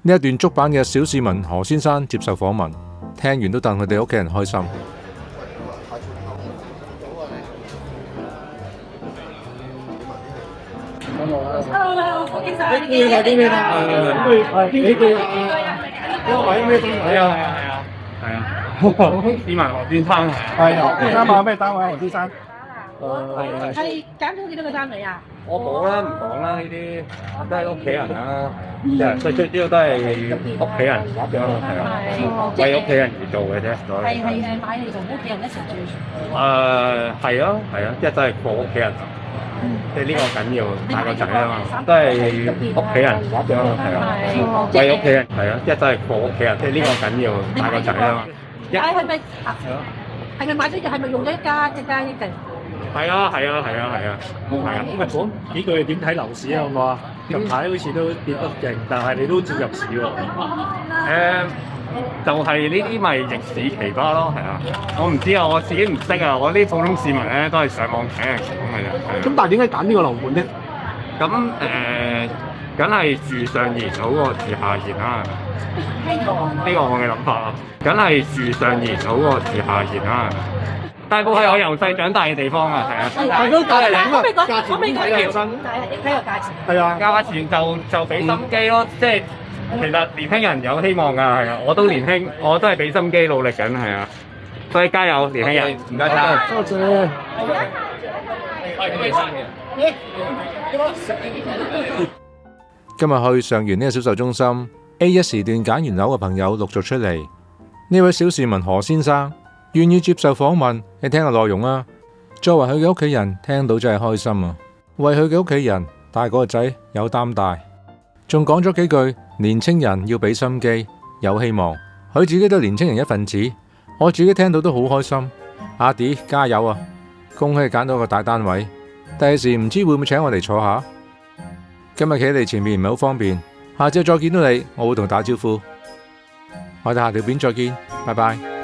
呢一段足版嘅小市民何先生接受訪問，聽完都戥佢哋屋企人開心。Hello， 何先生，幾遠啊？幾遠啊？幾遠啊？呢個位咩單位啊？係啊。市民何先生係啊。何先生買咩單位啊？何先生？係揀咗幾多個單位啊？我冇啦，唔講啦，呢啲都係屋企人啦，最主要都係屋企人咁樣係啊，為屋企人而做嘅啫。係買嚟同屋企人一齊住。係啊，即係都係過屋企人。即係呢個緊要，大個仔啊嘛，都係屋企人咁樣係啊，為屋企人係啊，即係都係過屋企人，即係呢個緊要，大個仔啊嘛。係咪買咗？係咪用咗一家定？係啊。咁咪講幾句點睇樓市啊？好唔好啊？近排好似都跌得勁，但係你都照入市喎。就係呢啲咪逆市奇葩咯，係啊！我唔知啊，我自己唔識啊，我啲普通市民咧都係上網睇人講嘅啫。咁但係點解揀呢個樓盤咧？咁梗係住上言好過住下言啦。呢個我嘅諗法啊，梗係住上言好過住下言啦。大埔係我由細長大嘅地方啊，係啊。係咯，但係點啊？價錢我未講睇完，睇個價錢。係啊，價錢就俾心機咯，即係其實年輕人有希望㗎，係啊，我都年輕，我都係俾心機努力緊，係啊，所以加油，年輕人，唔該晒。多謝。今日去上完呢個銷售中心 A1 時段揀完樓嘅朋友陸續出嚟。呢位小市民何先生願意接受訪問，你聽下內容啊。作為佢嘅屋企人，聽到真係開心啊！為佢嘅屋企人帶嗰個仔有擔帶，仲講咗幾句年青人要俾心機，有希望。佢自己都係年青人一份子，我自己聽到都好開心。阿 D 加油啊！恭喜揀到個大單位，第時唔知會唔會請我嚟坐下。今日企喺你前面唔係好方便，下次再見到你，我會同你打招呼。我哋下條片再見，拜拜。